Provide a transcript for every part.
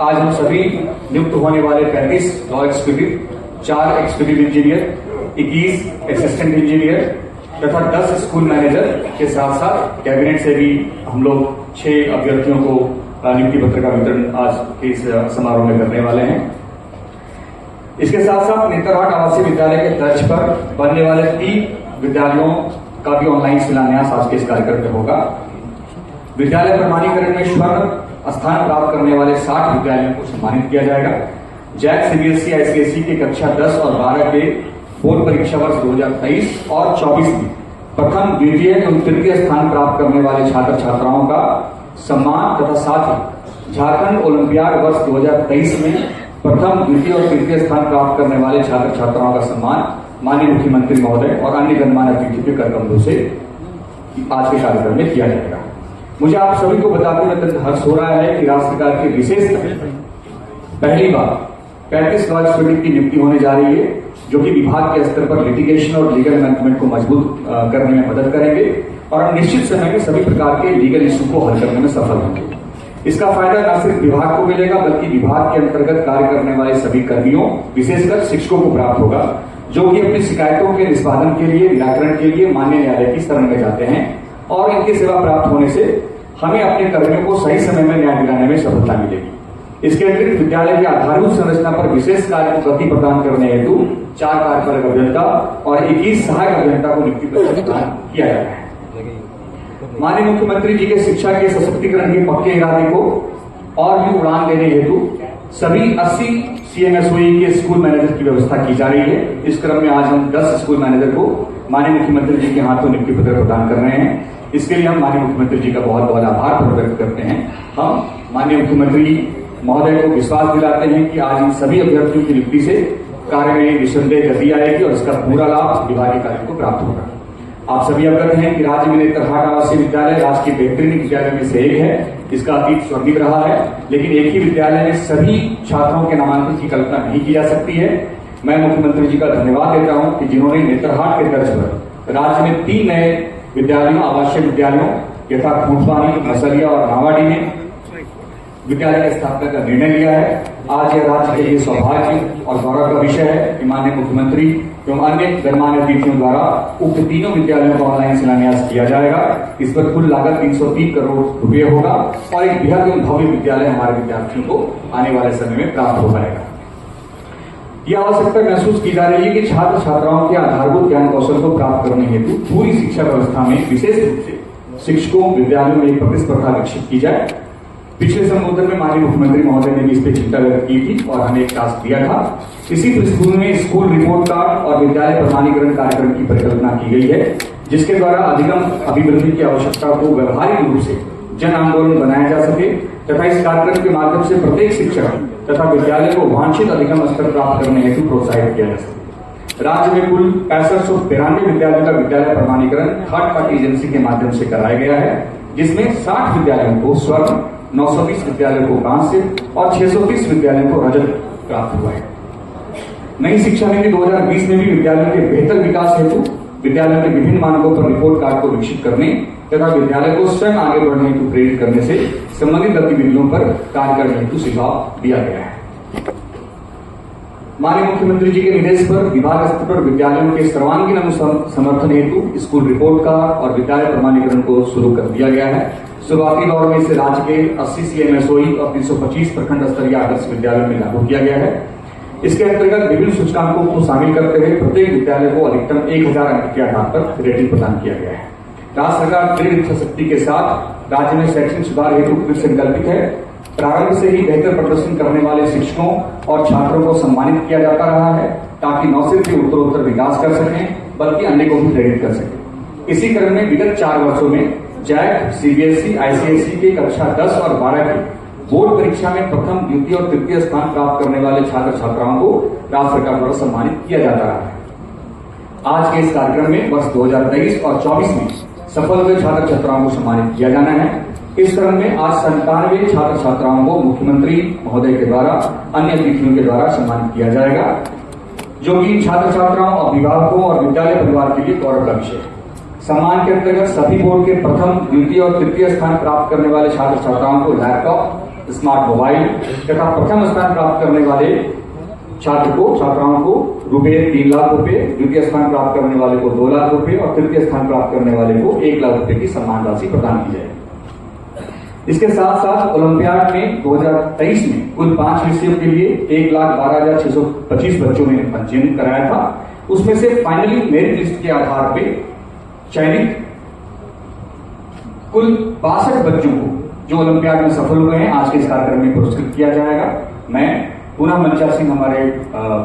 आज हम सभी नियुक्त होने वाले 35 law executive, 4 executive engineer, 21 assistant engineer तथा 10 स्कूल मैनेजर के साथ साथ कैबिनेट से भी हम लोग 6 अभ्यर्थियों को नियुक्ति पत्र का वितरण आज के इस समारोह में करने वाले हैं। इसके साथ साथ नेतरहाट आवासीय विद्यालय के तर्ज पर बनने वाले 3 विद्यालयों का भी ऑनलाइन शिलान्यास आज के इस कार्यक्रम में होगा। विद्यालय प्रमाणीकरण में स्वर्ण स्थान प्राप्त करने वाले 60 विद्यालयों को सम्मानित किया जाएगा। जैक सीबीएसई आईसीएसई के कक्षा 10 और 12 के बोर्ड परीक्षा वर्ष 2023 और 24 में प्रथम, द्वितीय एवं तृतीय स्थान प्राप्त करने वाले छात्र छात्राओं का सम्मान तथा साथ ही झारखंड ओलंपियाड वर्ष 2023 में प्रथम, द्वितीय और तृतीय स्थान प्राप्त करने वाले छात्र छात्राओं का सम्मान माननीय मुख्यमंत्री महोदय और अन्य गणमान्य अतिथि के कर कमलों से आज के कार्यक्रम में किया जाएगा। मुझे आप सभी को बताते हुए अत्यंत हर्ष हो रहा है कि राज्य सरकार की विशेष पहली बार 35 लॉ एग्जीक्यूटिव की नियुक्ति होने जा रही है, जो कि विभाग के स्तर पर लिटिगेशन और लीगल मैनेजमेंट को मजबूत करने में मदद करेंगे और हम निश्चित समय में सभी प्रकार के लीगल इश्यू को हल करने में सफल होंगे। इसका फायदा न सिर्फ विभाग को मिलेगा बल्कि विभाग के अंतर्गत कार्य करने वाले सभी कर्मियों, विशेषकर शिक्षकों को प्राप्त होगा, जो कि अपनी शिकायतों के निष्पादन के लिए, निराकरण के लिए माननीय न्यायालय की शरण में जाते हैं और इनकी सेवा प्राप्त होने से हमें अपने कर्मियों को सही समय में न्याय दिलाने में सफलता मिलेगी। इसके अतिरिक्त विद्यालय की आधारभूत संरचना पर विशेष कार्य को गति प्रदान करने हेतु 4 कार्यपालक अभियंता और 21 सहायक अभियंता को नियुक्ति प्रदान किया जा रहा है। माननीय मुख्यमंत्री जी के शिक्षा के सशक्तिकरण के पक्के इरादे को और भी उड़ान देने हेतु सभी 80 सीएमएसओई के स्कूल मैनेजर की व्यवस्था की जा रही है। इस क्रम में आज हम 10 स्कूल मैनेजर को माननीय मुख्यमंत्री जी के हाथों नियुक्ति पत्र प्रदान कर रहे हैं। इसके लिए हम माननीय मुख्यमंत्री जी का बहुत बहुत आभार व्यक्त करते हैं। हम माननीय मुख्यमंत्री महोदय को विश्वास दिलाते हैं कि आज इन सभी अभ्यर्थियों की नियुक्ति से कार्य में निस्संदेह गति आएगी और इसका पूरा लाभ विभागीय कार्य को प्राप्त होगा। आप सभी अवगत हैं कि राज्य में नेतरहाट आवासीय विद्यालय राज्य के बेहतरीन विद्यालय में से एक है। इसका अतीत स्वर्णिम रहा है, लेकिन एक ही विद्यालय में सभी छात्रों के नामांकन की कल्पना नहीं की जा सकती है। मैं मुख्यमंत्री जी का धन्यवाद देता हूं कि जिन्होंने नेतरहाट के तर्ज पर राज्य में 3 नए विद्यालयों, आवासीय विद्यालयों यथा खूंटवानी, मसलिया और नावाडी में विद्यालय की स्थापना का निर्णय लिया है। आज यह राज्य के लिए सौभाग्य और गौरव का विषय है कि माननीय मुख्यमंत्री एवं अन्य गणमान्य अतिथियों द्वारा उक्त तीनों विद्यालयों का ऑनलाइन शिलान्यास किया जाएगा। इस पर कुल लागत 303 करोड़ रुपये होगा और एक बृहद एवं भव्य विद्यालय हमारे विद्यार्थियों को आने वाले समय में प्राप्त हो पाएगा। यह आवश्यकता महसूस की जा रही है कि छात्र छात्राओं के आधारभूत ज्ञान कौशल को प्राप्त करने हेतु पूरी शिक्षा व्यवस्था में विशेष रूप से शिक्षकों, विद्यालयों में एक प्रतिस्पर्धा विकसित की जाए। पिछले संबोधन में माननीय मुख्यमंत्री महोदय ने भी इस पर चिंता व्यक्त की थी और हमें एक टास्क दिया था। इसी पृष्ठभूमि में स्कूल रिपोर्ट कार्ड और विद्यालय प्रमाणीकरण कार्यक्रम की परिकल्पना की गई है, जिसके द्वारा अधिगम अभिवृद्धि की आवश्यकता को व्यवहारिक रूप से जन आंदोलन बनाया जा सके तथा इस कार्यक्रम के माध्यम से प्रत्येक शिक्षक तथा विद्यालय को वांछित अधिगम स्तर प्राप्त करने हेतु प्रोत्साहित किया जा सके। राज्य में कुल 6593 विद्यालयों का विद्यालय प्रमाणीकरण थर्ड पार्टी एजेंसी के माध्यम से कराया गया है, जिसमें 60 विद्यालयों को स्वर्ण, 920 विद्यालयों को कांस्य और 630 विद्यालयों को रजत प्राप्त हुआ है। नई शिक्षा नीति 2020 में भी विद्यालयों के बेहतर विकास हेतु विद्यालयों के विभिन्न मानकों पर रिपोर्ट कार्ड को विकसित करने तथा विद्यालय को स्वयं आगे बढ़ने हेतु प्रेरित करने से संबंधित गतिविधियों पर कार्य करने हेतु सुझाव दिया गया है। माननीय मुख्यमंत्री जी के निर्देश पर विभाग स्तर पर विद्यालयों के सर्वांगीण समर्थन हेतु स्कूल रिपोर्ट कार्ड और विद्यालय प्रमाणीकरण को शुरू कर दिया गया है। शुरुआती दौर में इसे राज्य के 80 सीएमएसओई और 325 प्रखंड स्तरीय आदर्श विद्यालयों में लागू किया गया है। इसके अंतर्गत विभिन्न सूचकांकों को शामिल करते हुए प्रत्येक विद्यालय को अधिकतम 1000 अंक के आधार पर रेटिंग प्रदान किया गया है। राज्य सरकार दृढ़ इच्छा शक्ति के साथ राज्य में शैक्षणिक सुधार हेतु कृत संकल्पित है। प्रारंभ से ही बेहतर प्रदर्शन करने वाले शिक्षकों और छात्रों को सम्मानित किया जाता रहा है, ताकि न सिर्फ उत्तरोत्तर विकास कर सकें बल्कि अन्य को भी प्रेरित कर सकें। इसी क्रम में विगत 4 वर्षों में जैक, सीबीएसई, आईसीएसई के कक्षा 10 और 12 की बोर्ड परीक्षा में प्रथम, द्वितीय और तृतीय स्थान प्राप्त करने वाले छात्र छात्राओं को राज्य सरकार द्वारा सम्मानित किया जाता रहा है। आज के इस कार्यक्रम में वर्ष 2023 और 24 में सफल हुए छात्र छात्राओं को सम्मानित किया जाना है। इस क्रम में आज 97 छात्र छात्राओं को मुख्यमंत्री महोदय के द्वारा अन्य अतिथियों के द्वारा सम्मानित किया जाएगा, जो कि छात्र छात्राओं, अभिभावकों और विद्यालय परिवार के लिए गौरव का विषय है। सम्मान के अंतर्गत सभी बोर्ड के प्रथम, द्वितीय और तृतीय स्थान प्राप्त करने वाले छात्र छात्राओं को लैपटॉप स्मार्ट मोबाइल तथा प्रथम स्थान प्राप्त करने वाले छात्राओं को ₹3 लाख, द्वितीय स्थान प्राप्त करने वाले को 2 लाख रुपए और तृतीय स्थान प्राप्त करने वाले को 1 लाख रुपए की सम्मान राशि प्रदान की जाएगी। इसके साथ साथ ओलंपियाड में 2023 में कुल 5 विषयों के लिए 1,12,625 बच्चों ने पंजीयन कराया था। उसमें से फाइनली मेरिट लिस्ट के आधार पर चयनित कुल 62 बच्चों को जो ओलंपियाड में सफल हुए हैं आज के इस कार्यक्रम में पुरस्कृत किया जाएगा। मैं पुनः मंचासीन हमारे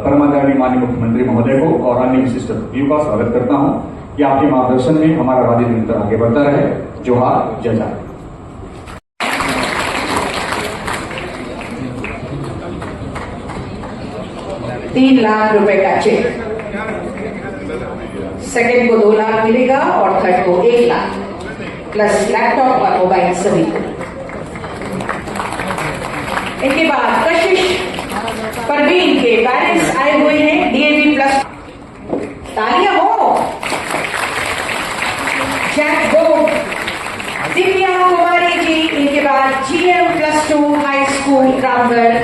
परम आदरणीय माननीय मुख्यमंत्री महोदय को और अन्य विशिष्ट अतिथियों का स्वागत करता हूं कि आपके मार्गदर्शन में हमारा राज्य निरंतर आगे बढ़ता रहे। जोहार, जय जय। ₹3 लाख का चेक, सेकंड को 2 लाख मिलेगा और थर्ड को 1 लाख प्लस लैपटॉप और मोबाइल सभी को। इनके बाद कशिश परवीन के पेरेंट्स आए हुए हैं, डीएवी प्लस, तालियां हो। जैक बोर्ड दिव्या कुमारी जी, इनके बाद GM+2 high school Ramgarh.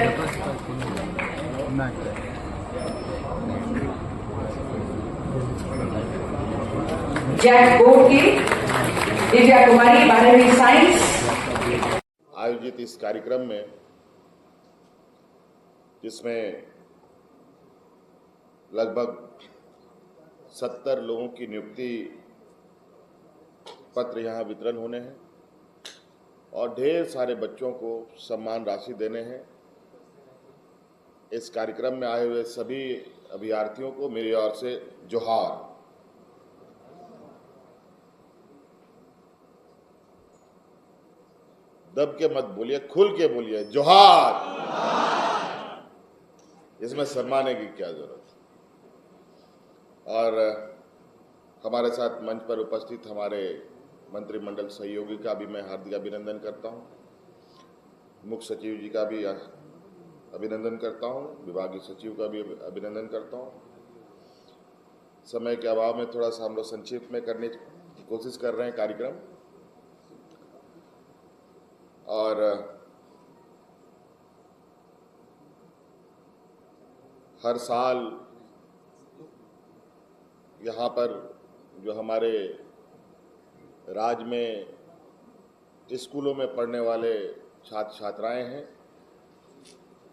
JAC board की दिव्या कुमारी 12वीं साइंस। आयोजित इस कार्यक्रम में जिसमें लगभग 70 लोगों की नियुक्ति पत्र यहाँ वितरण होने हैं और ढेर सारे बच्चों को सम्मान राशि देने हैं। इस कार्यक्रम में आए हुए सभी अभ्यर्थियों को मेरी ओर से जोहार। दब के मत बोलिए, खुल के बोलिए, जोहार। इसमें शर्माने की क्या जरूरत है। और हमारे साथ मंच पर उपस्थित हमारे मंत्रिमंडल सहयोगी का भी मैं हार्दिक अभिनंदन करता हूं, मुख्य सचिव जी का भी अभिनंदन करता हूं, विभागीय सचिव का भी अभिनंदन करता हूं। समय के अभाव में थोड़ा सा हम लोग संक्षिप्त में करने की कोशिश कर रहे हैं कार्यक्रम। और हर साल यहाँ पर जो हमारे राज्य में स्कूलों में पढ़ने वाले छात्र छात्राएं हैं,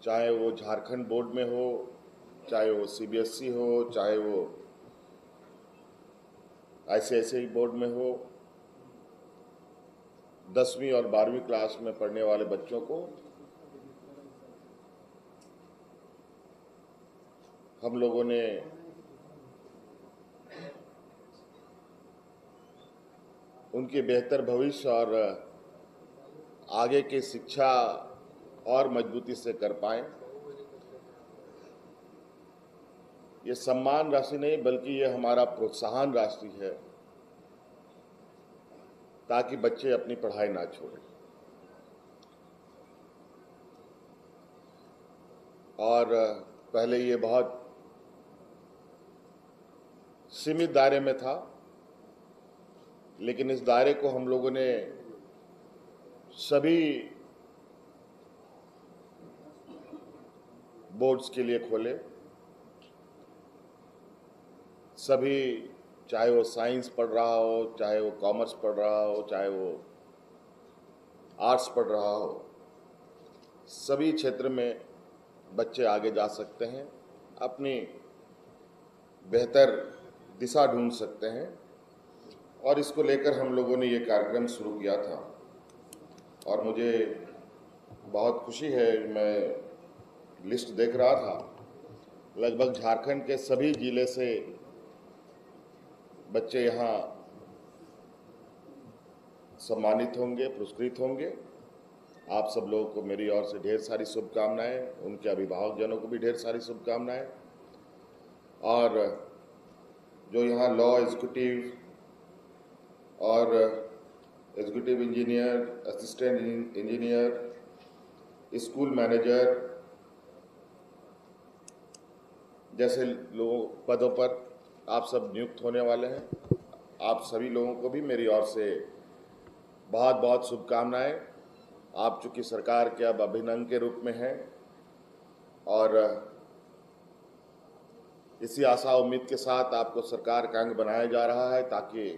चाहे वो झारखंड बोर्ड में हो, चाहे वो CBSE हो, चाहे वो ICSE बोर्ड में हो, 10वीं और 12वीं क्लास में पढ़ने वाले बच्चों को हम लोगों ने उनके बेहतर भविष्य और आगे की शिक्षा और मजबूती से कर पाएं। ये सम्मान राशि नहीं बल्कि ये हमारा प्रोत्साहन राशि है ताकि बच्चे अपनी पढ़ाई ना छोड़ें। और पहले ये बहुत सीमित दायरे में था, लेकिन इस दायरे को हम लोगों ने सभी बोर्ड्स के लिए खोले। सभी, चाहे वो साइंस पढ़ रहा हो, चाहे वो कॉमर्स पढ़ रहा हो, चाहे वो आर्ट्स पढ़ रहा हो, सभी क्षेत्र में बच्चे आगे जा सकते हैं, अपनी बेहतर दिशा ढूंढ सकते हैं। और इसको लेकर हम लोगों ने ये कार्यक्रम शुरू किया था और मुझे बहुत खुशी है। मैं लिस्ट देख रहा था, लगभग झारखंड के सभी जिले से बच्चे यहाँ सम्मानित होंगे, पुरस्कृत होंगे। आप सब लोगों को मेरी ओर से ढेर सारी शुभकामनाएं, उनके अभिभावकजनों को भी ढेर सारी शुभकामनाएं। और जो यहाँ लॉ एग्जीक्यूटिव और executive engineer, assistant engineer, school manager जैसे लोगों पदों पर आप सब नियुक्त होने वाले हैं, आप सभी लोगों को भी मेरी ओर से बहुत बहुत शुभकामनाएं। आप चूंकि सरकार के अब अभिन्न अंग के रूप में हैं और इसी आशा उम्मीद के साथ आपको सरकार का अंग बनाया जा रहा है ताकि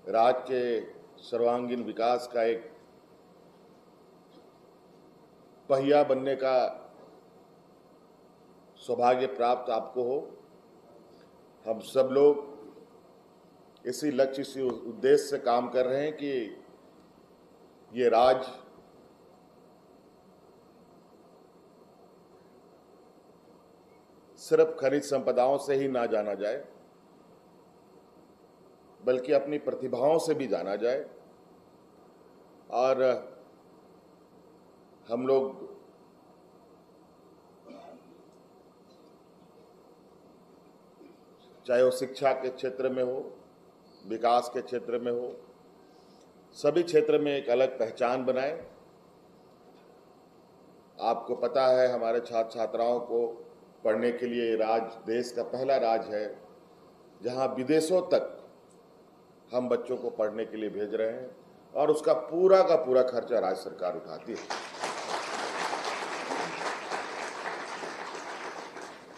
राज्य के सर्वांगीण विकास का एक पहिया बनने का सौभाग्य प्राप्त आपको हो। हम सब लोग इसी लक्ष्य, इसी उद्देश्य से काम कर रहे हैं कि ये राज्य सिर्फ खनिज संपदाओं से ही ना जाना जाए, बल्कि अपनी प्रतिभाओं से भी जाना जाए। और हम लोग चाहे वो शिक्षा के क्षेत्र में हो, विकास के क्षेत्र में हो, सभी क्षेत्र में एक अलग पहचान बनाए। आपको पता है हमारे छात्र छात्राओं को पढ़ने के लिए राज्य देश का पहला राज्य है जहां विदेशों तक हम बच्चों को पढ़ने के लिए भेज रहे हैं और उसका पूरा का पूरा खर्चा राज्य सरकार उठाती है।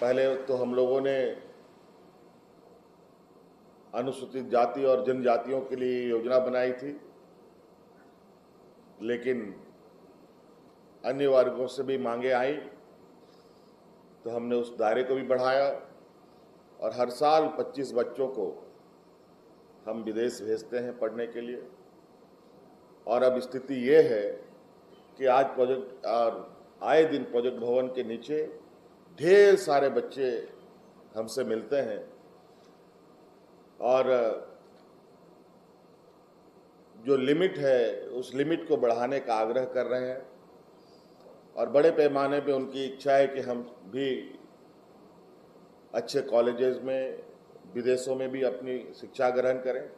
पहले तो हम लोगों ने अनुसूचित जाति और जनजातियों के लिए योजना बनाई थी, लेकिन अन्य वर्गों से भी मांगे आई तो हमने उस दायरे को भी बढ़ाया और हर साल 25 बच्चों को हम विदेश भेजते हैं पढ़ने के लिए। और अब स्थिति ये है कि आज प्रोजेक्ट और आए दिन प्रोजेक्ट भवन के नीचे ढेर सारे बच्चे हमसे मिलते हैं और जो लिमिट है उस लिमिट को बढ़ाने का आग्रह कर रहे हैं और बड़े पैमाने पे उनकी इच्छा है कि हम भी अच्छे कॉलेजेस में, विदेशों में भी अपनी शिक्षा ग्रहण करें।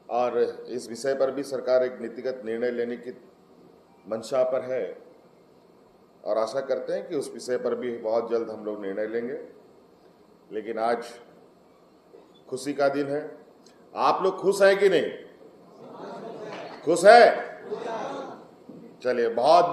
और इस विषय पर भी सरकार एक नीतिगत निर्णय लेने की मंशा पर है और आशा करते हैं कि उस विषय पर भी बहुत जल्द हम लोग निर्णय लेंगे। लेकिन आज खुशी का दिन है। आप लोग खुश हैं कि नहीं? खुश है? चलिए, बहुत बहुत